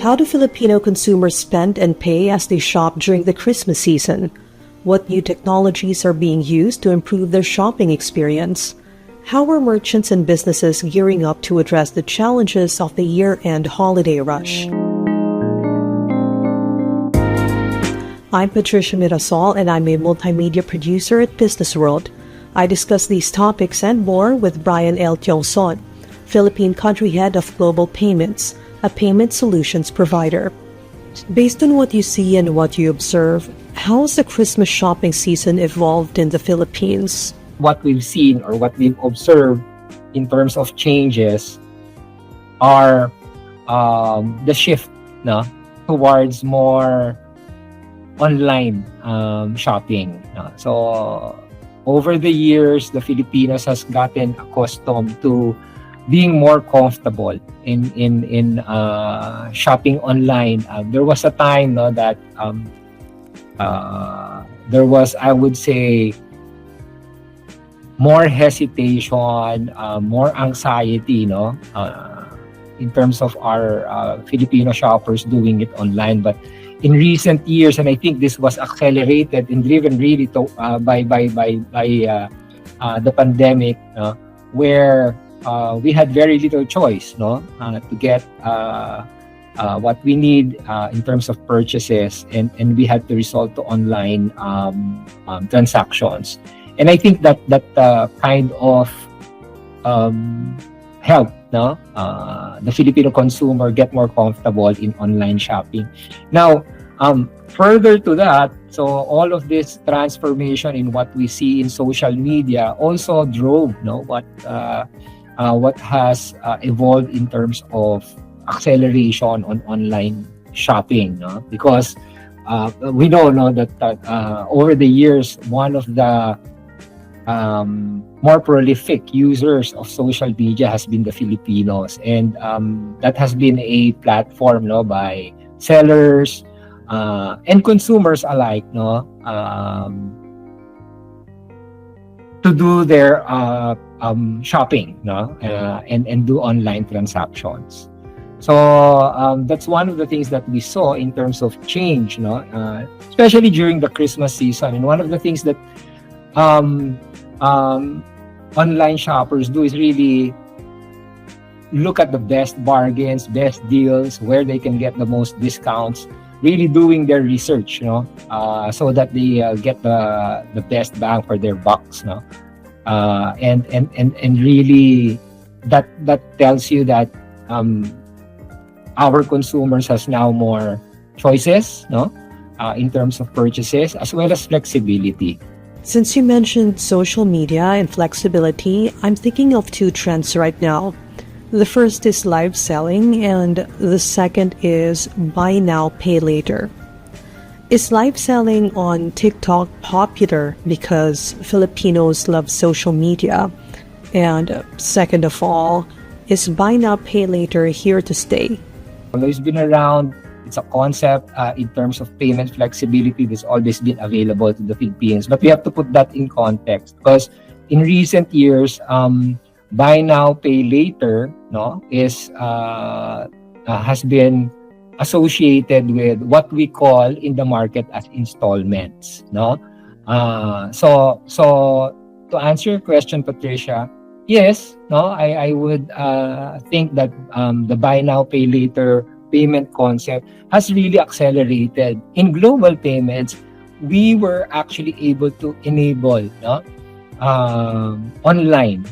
How do Filipino consumers spend and pay as they shop during the Christmas season? What new technologies are being used to improve their shopping experience? How are merchants and businesses gearing up to address the challenges of the year-end holiday rush? I'm Patricia Mirasol, and I'm a multimedia producer at BusinessWorld. I discuss these topics and more with Bryan L. Tiongson, Philippine Country Head of Global Payments, a payment solutions provider. Based on what you see and what you observe, how has the Christmas shopping season evolved in the Philippines? What we've seen or what we've observed in terms of changes are the shift towards more online shopping. So over the years, the Filipinos has gotten accustomed to being more comfortable in shopping online. There was a time that there was, I would say, more hesitation, more anxiety, in terms of our Filipino shoppers doing it online. But in recent years, and I think this was accelerated and driven really by the pandemic, where we had very little choice, to get what we need in terms of purchases, and we had to resort to online transactions. And I think that kind of helped the Filipino consumer get more comfortable in online shopping. Now, further to that, so all of this transformation in what we see in social media also drove what has evolved in terms of acceleration on online shopping, because we know that over the years, one of the more prolific users of social media has been the Filipinos, and that has been a platform by sellers and consumers alike to do their shopping and do online transactions. So that's one of the things that we saw in terms of change, especially during the Christmas season. And one of the things that online shoppers do is really look at the best bargains, best deals, where they can get the most discounts, really doing their research, so that they get the best bang for their bucks, and really that tells you that our consumers has now more choices, in terms of purchases, as well as flexibility. Since you mentioned social media and flexibility, I'm thinking of two trends right now. The first is live selling, and the second is buy now, pay later. Is live selling on TikTok popular because Filipinos love social media? And second of all, is buy now, pay later here to stay? It's been around. It's a concept in terms of payment flexibility that's always been available to the Philippines. But we have to put that in context, because in recent years, buy now, pay later has been associated with what we call in the market as installments. So to answer your question, Patricia, yes, I would think that the buy now, pay later payment concept has really accelerated. In global payments, we were actually able to enable online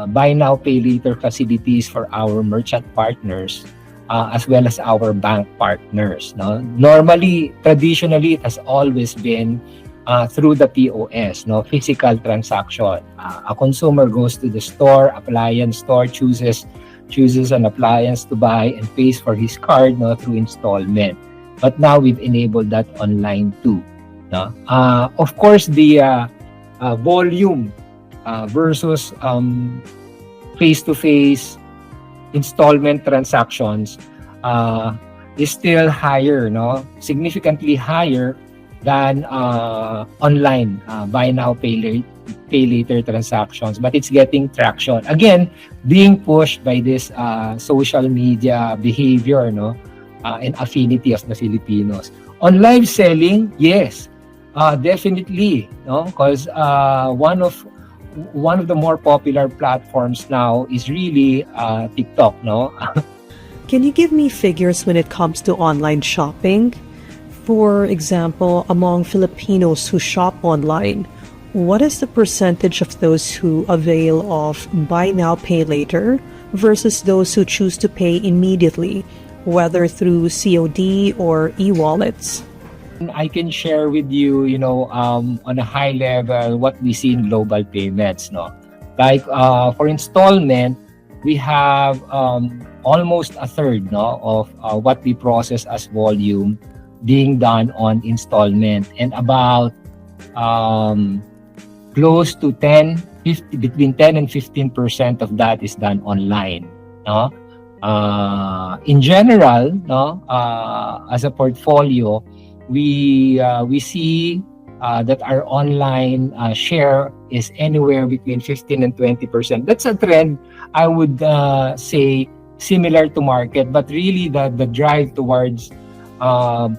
buy now, pay later facilities for our merchant partners, as well as our bank partners. Normally, traditionally, it has always been through the POS, physical transaction. A consumer goes to the store, appliance store, chooses an appliance to buy and pays for his card through installment. But now we've enabled that online too. Of course, the volume versus face-to-face installment transactions is still higher, significantly higher than online buy now, pay later transactions. But it's getting traction. Again, being pushed by this social media behavior, and affinity of the Filipinos. On live selling, yes, definitely, no, because one of the more popular platforms now is really TikTok, no. Can you give me figures when it comes to online shopping? For example, among Filipinos who shop online, what is the percentage of those who avail of buy now, pay later versus those who choose to pay immediately, whether through COD or e-wallets? I can share with you, on a high level, what we see in global payments, no? Like, for installment, we have almost a third, no, of what we process as volume being done on installment, and about close to between 10 and 15% of that is done online, no? In general, no, as a portfolio, we see that our online share is anywhere between 15 and 20%. That's a trend, I would say, similar to market, but really the drive towards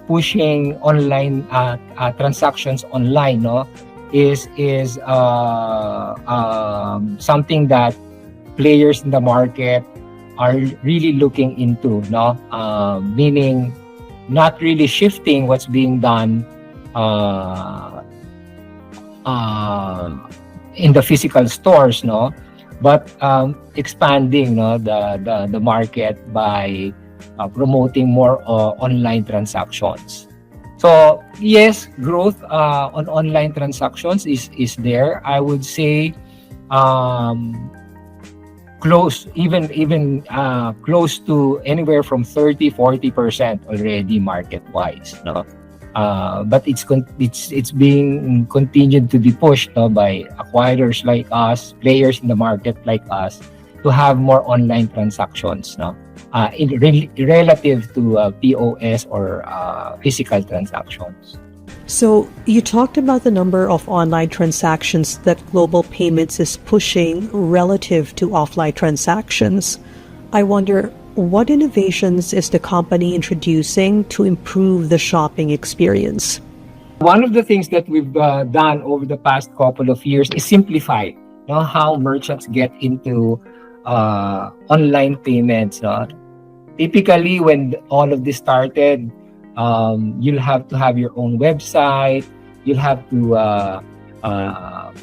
pushing online transactions online, no, is something that players in the market are really looking into, no, meaning not really shifting what's being done in the physical stores, no, but expanding, no, the market by promoting more online transactions. So yes, growth on online transactions is there. I would say close to anywhere from 30-40% already market wise, no. But it's being continued to be pushed, no, by acquirers like us, players in the market like us, to have more online transactions, no, relative to POS or physical transactions. So you talked about the number of online transactions that global payments is pushing relative to offline transactions. I wonder, what innovations is the company introducing to improve the shopping experience? One of the things that we've done over the past couple of years is simplify, how merchants get into online payments. Typically, when all of this started, you'll have to have your own website. You'll have to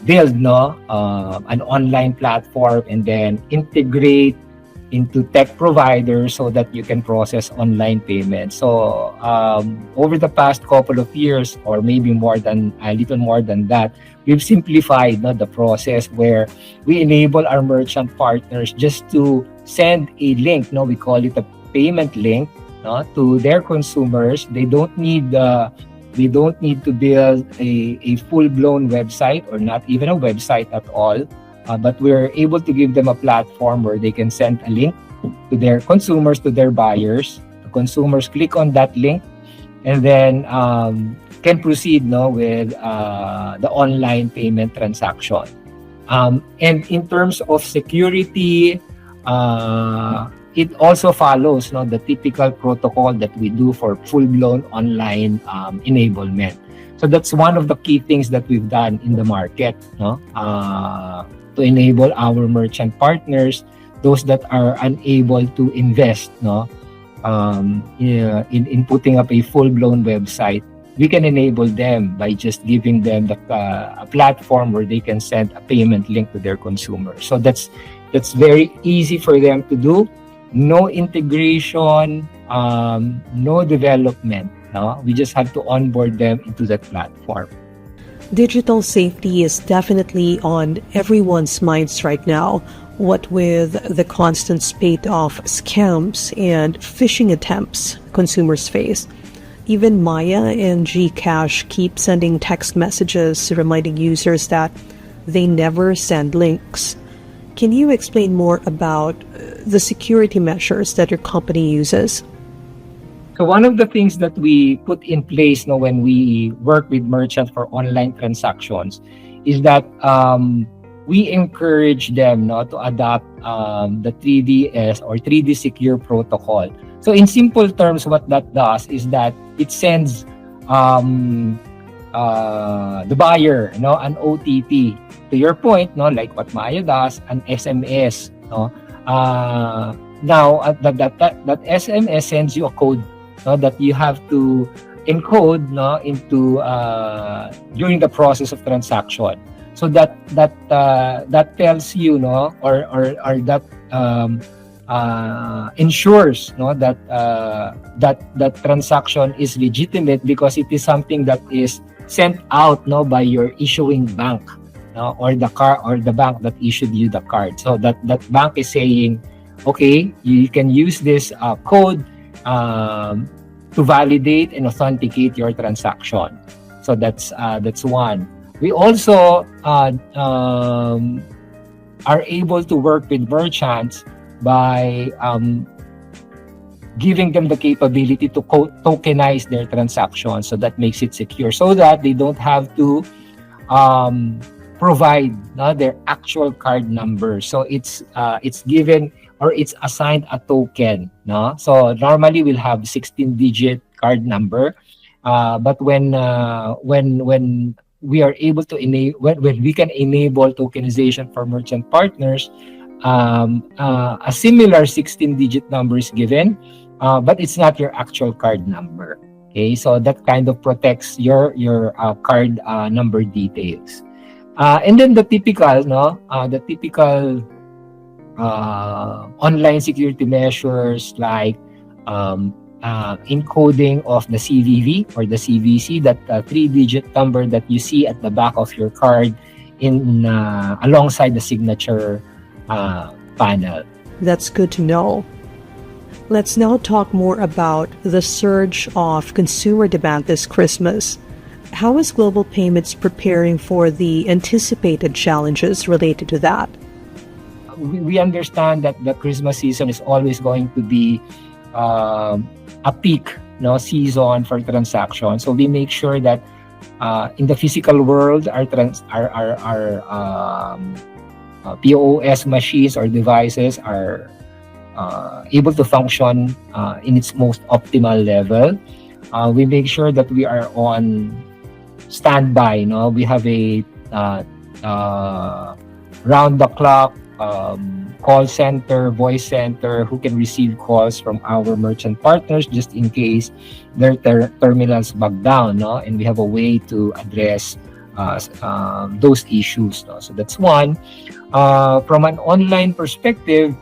build, an online platform and then integrate into tech providers so that you can process online payments. So over the past couple of years, or maybe a little more than that, we've simplified, the process where we enable our merchant partners just to send a link. We call it a payment link, to their consumers. They don't need to build a full-blown website, or not even a website at all. But we're able to give them a platform where they can send a link to their consumers, to their buyers. The consumers click on that link and then can proceed, with the online payment transaction. And in terms of security, it also follows, the typical protocol that we do for full-blown online enablement. So that's one of the key things that we've done in the market, to enable our merchant partners, those that are unable to invest, in putting up a full-blown website. We can enable them by just giving them a platform where they can send a payment link to their consumers. So that's very easy for them to do. No integration, no development. We just have to onboard them into that platform. Digital safety is definitely on everyone's minds right now, what with the constant spate of scams and phishing attempts consumers face. Even Maya and Gcash keep sending text messages reminding users that they never send links. Can you explain more about the security measures that your company uses? So one of the things that we put in place when we work with merchants for online transactions is that we encourage them to adopt the 3DS or 3D Secure protocol. So in simple terms, what that does is that it sends the buyer an OTP. To your point, like what Maya does, an SMS. Now that SMS sends you a code that you have to encode into during the process of transaction. So that tells you or that ensures that transaction is legitimate, because it is something that is sent out by your issuing bank, or the bank that issued you the card. So that bank is saying, okay, you can use this code to validate and authenticate your transaction. So that's one. We also are able to work with merchants by giving them the capability to tokenize their transactions. So that makes it secure, so that they don't have to provide their actual card number. So it's given, or it's assigned a token. So normally we'll have 16-digit card number, but when we are able to enable, when we can enable tokenization for merchant partners, a similar 16-digit number is given, but it's not your actual card number. Okay, so that kind of protects your card number details. And then the typical online security measures, like encoding of the CVV or the CVC, that 3-digit number that you see at the back of your card alongside the signature panel. That's good to know. Let's now talk more about the surge of consumer demand this Christmas. How is Global Payments preparing for the anticipated challenges related to that? We understand that the Christmas season is always going to be a peak season for transactions. So we make sure that in the physical world, our POS machines or devices are able to function in its most optimal level. We make sure that we are on standby. We have a round-the-clock call center, voice center, who can receive calls from our merchant partners just in case their terminals bug down, and we have a way to address those issues. So that's one. From an online perspective,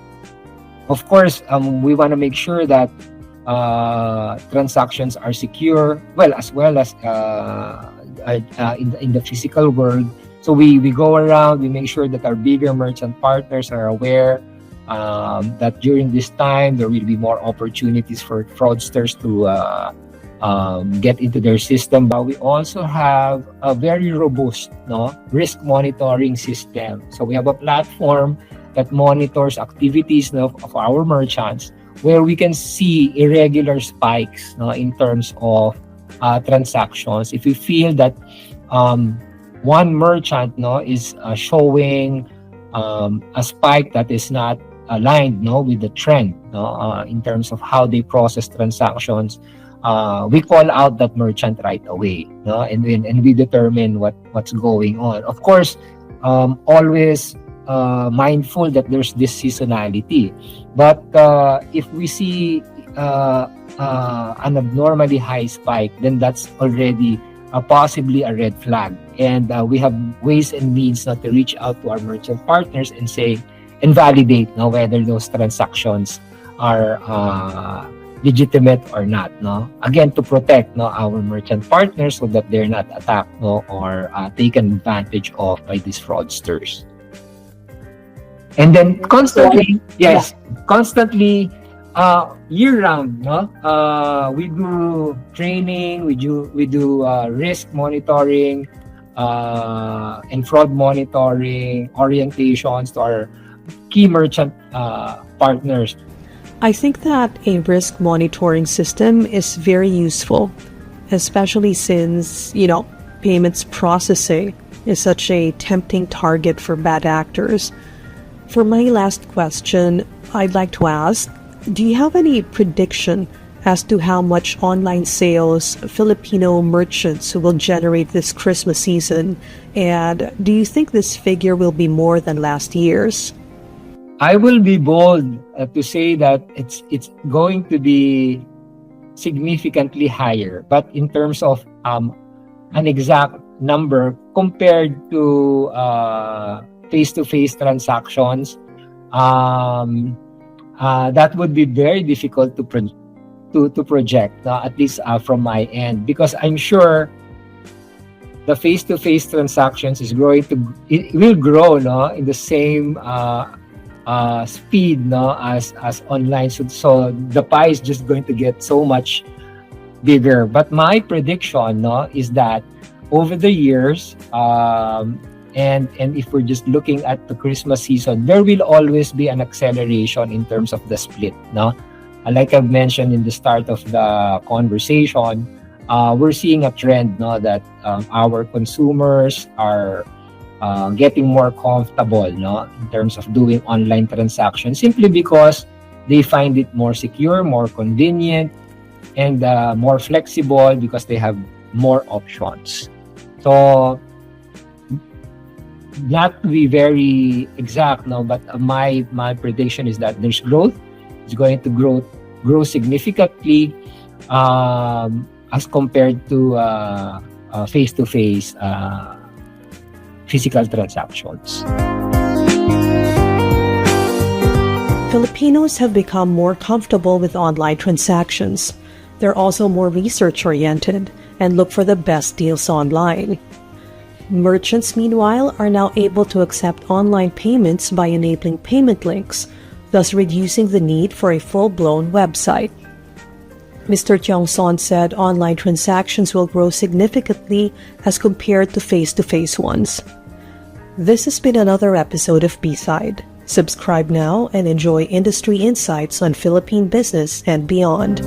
of course, we want to make sure that transactions are secure, as well as in the physical world. So we go around, we make sure that our bigger merchant partners are aware that during this time there will be more opportunities for fraudsters to get into their system. But we also have a very robust risk monitoring system. So we have a platform that monitors activities of our merchants, where we can see irregular spikes in terms of transactions. If we feel that one merchant is showing a spike that is not aligned with the trend in terms of how they process transactions, we call out that merchant right away, and we determine what's going on. Of course, always mindful that there's this seasonality, but if we see an abnormally high spike, then that's already possibly a red flag, and we have ways and means to reach out to our merchant partners and say and validate whether those transactions are legitimate or not. Again, to protect our merchant partners so that they're not attacked or taken advantage of by these fraudsters. And then constantly, constantly year-round, we do training, we do risk monitoring and fraud monitoring orientations to our key merchant partners. I think that a risk monitoring system is very useful, especially since, payments processing is such a tempting target for bad actors. For my last question, I'd like to ask, do you have any prediction as to how much online sales Filipino merchants will generate this Christmas season? And do you think this figure will be more than last year's? I will be bold to say that it's going to be significantly higher, but in terms of an exact number compared to face-to-face transactions, that would be very difficult to project, at least from my end, because I'm sure the face-to-face transactions it will grow, no, in the same speed, no, as online. So the pie is just going to get so much bigger. But my prediction, no, is that over the years, and if we're just looking at the Christmas season, there will always be an acceleration in terms of the split, no? Like I've mentioned in the start of the conversation, we're seeing a trend, no, that our consumers are getting more comfortable, no, in terms of doing online transactions, simply because they find it more secure, more convenient, and more flexible because they have more options. So, not to be very exact, no, but my prediction is that there's growth. It's going to grow significantly as compared to face-to-face physical transactions. Filipinos have become more comfortable with online transactions. They're also more research-oriented and look for the best deals online. Merchants, meanwhile, are now able to accept online payments by enabling payment links, thus reducing the need for a full-blown website. Mr. Tiongson said online transactions will grow significantly as compared to face-to-face ones. This has been another episode of B-Side. Subscribe now and enjoy industry insights on Philippine business and beyond.